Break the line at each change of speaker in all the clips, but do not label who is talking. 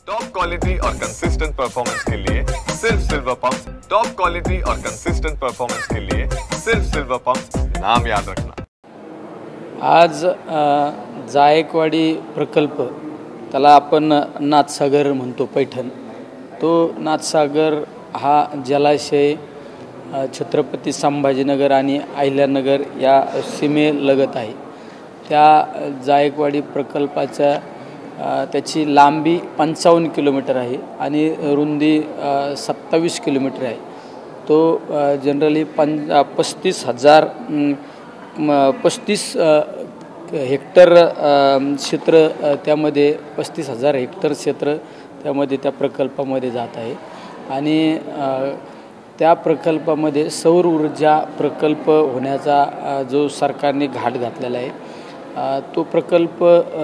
Top quality और consistent performance के लिए सिर्फ सिल्वर पंप्स। टॉप क्वालिटी और कंसिस्टेंट परफॉर्मेंस के लिए सिर्फ सिल्वर पंप्स, नाम याद रखना।
आज जायकवाडी प्रकल्प, त्याला आपण नाथसागर म्हणतो पैठण, तो नाथसागर हा जलाशय छत्रपती संभाजीनगर आणि अहिल्यानगर या सीमेलगत आहे। त्या जायकवाडी प्रकल्पाच्या त्याची लांबी 55 किलोमीटर आहे आणि रुंदी 27 किलोमीटर आहे। तो जनरली 35 हेक्टर क्षेत्र, त्यामध्ये 35,000 हेक्टर क्षेत्र त्यामध्ये त्या प्रकल्पामध्ये जात आहे। आणि त्या प्रकल्पामध्ये सौर ऊर्जा प्रकल्प होण्याचा जो सरकारने घाट घातलेला आहे, तो प्रकल्प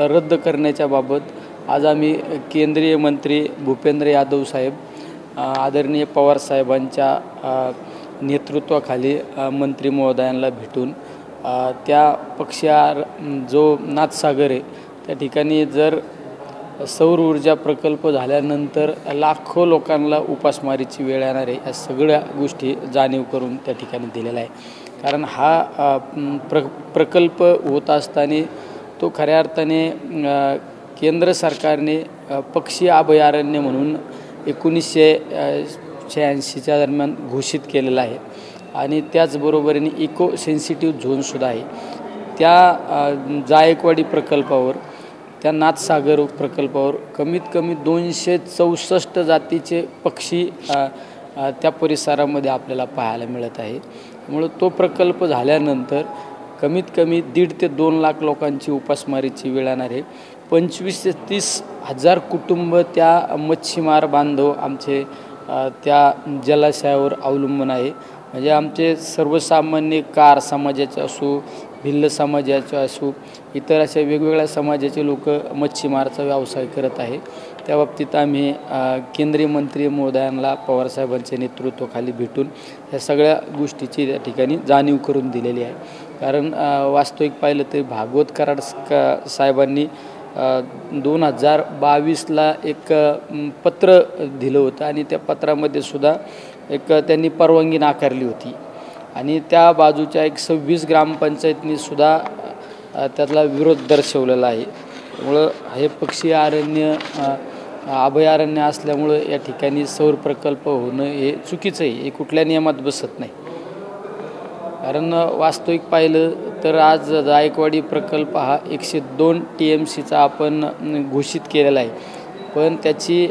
रद्द करण्याच्या बाबत आज आम्ही केंद्रीय मंत्री भूपेंद्र यादव साहेब, आदरणीय पवार साहेबांच्या नेतृत्वाखाली मंत्री महोदयांना भेटून त्या पक्षार जो नाथसागर आहे त्या ठिकाणी जर सौर ऊर्जा प्रकल्प झाल्यानंतर लाखो लोकांना उपासमारीची वेळ येणार आहे, या सगळ्या गोष्टी जाणीव करून त्या ठिकाणी दिलेला आहे। कारण हा प्रकल्प होत असताना तो खऱ्या अर्थाने केंद्र सरकारने पक्षी अभयारण्य म्हणून 1986च्या दरम्यान घोषित केलेला आहे आणि त्याचबरोबरीने इको सेन्सिटिव्ह झोनसुद्धा आहे। त्या जायकवाडी प्रकल्पावर, त्या नाथसागर प्रकल्पावर कमीत कमी 264 जातीचे पक्षी त्या परिसरामध्ये आपल्याला पाहायला मिळत आहे। त्यामुळे तो प्रकल्प झाल्यानंतर कमीत कमी 1.5 ते 2 लाख लोकांची उपासमारीची वेळ येणार आहे। 25 ते 30 हजार कुटुंब त्या मच्छीमार बांधव आमचे त्या जलाशयावर अवलंबून आहे। म्हणजे आमचे सर्वसामान्य कार समाजाचे असो, भिल्ल समाजाचे असो, इतर अशा वेगवेगळ्या समाजाचे लोक मच्छीमाराचा व्यवसाय करत आहे। त्या बाबतीत आम्ही केंद्रीय मंत्री महोदयांना पवारसाहेबांच्या नेतृत्वाखाली भेटून ह्या सगळ्या गोष्टीची त्या ठिकाणी जाणीव करून दिलेली आहे। कारण वास्तविक पाहिलं तर भागवत कराड साहेबांनी 2022ला एक पत्र दिलं होतं आणि त्या पत्रामध्ये सुद्धा एक त्यांनी परवानगी नाकारली होती आणि त्या बाजूच्या 26 ग्रामपंचायतींनी सुद्धा त्यातला विरोध दर्शवलेला आहे। त्यामुळं हे पक्षी अभयारण्य असल्यामुळं या ठिकाणी सौर प्रकल्प होणं हे चुकीचं आहे, हे कुठल्या नियमात बसत नाही। कारण वास्तविक पाहिलं तर आज जायकवाडी प्रकल्प हा 102 TMCचा आपण घोषित केलेला आहे, पण त्याची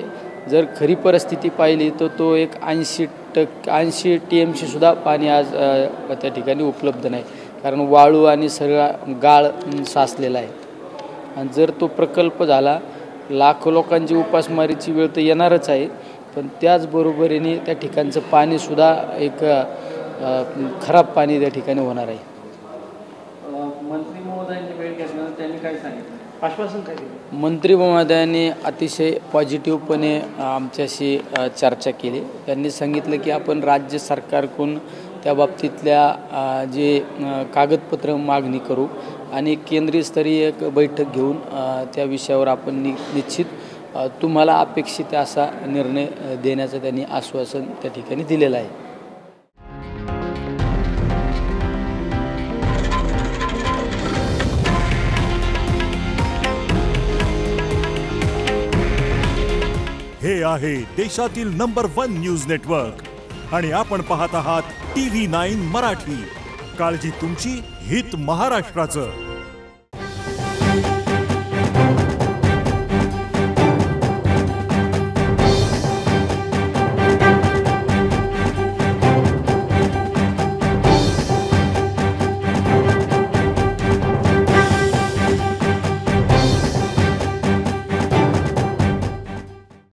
जर खरी परिस्थिती पाहिली तर तो एक 80 TMCसुद्धा पाणी आज त्या ठिकाणी उपलब्ध नाही, कारण वाळू आणि सगळा गाळ साचलेला आहे। आणि जर तो प्रकल्प झाला, लाखो लोकांची उपासमारीची वेळ तर येणारच आहे, पण त्याचबरोबरीने त्या ठिकाणचं पाणीसुद्धा एक खराब पाणी त्या ठिकाणी होणार आहे।
मंत्री महोदयांनी वेळ घेतल्यानंतर त्यांनी काय सांगितलं, आश्वासन काय दिलं?
मंत्री महोदयांनी अतिशय पॉझिटिव्हपणे आमच्याशी चर्चा केली। त्यांनी सांगितलं की आपण राज्य सरकारकडून त्या बाबतीतल्या जे कागदपत्र मागणी करू आणि केंद्रीय स्तरीय एक बैठक घेऊन त्या विषयावर आपण निश्चित तुम्हाला अपेक्षित असा निर्णय देण्याचं त्यांनी आश्वासन त्या ठिकाणी दिलेलं आहे।
हे आहे देशातील नंबर 1 न्यूज नेटवर्क आणि आपण पाहत आहात TV9 मराठी। काळजी तुमची, हित महाराष्ट्राचं।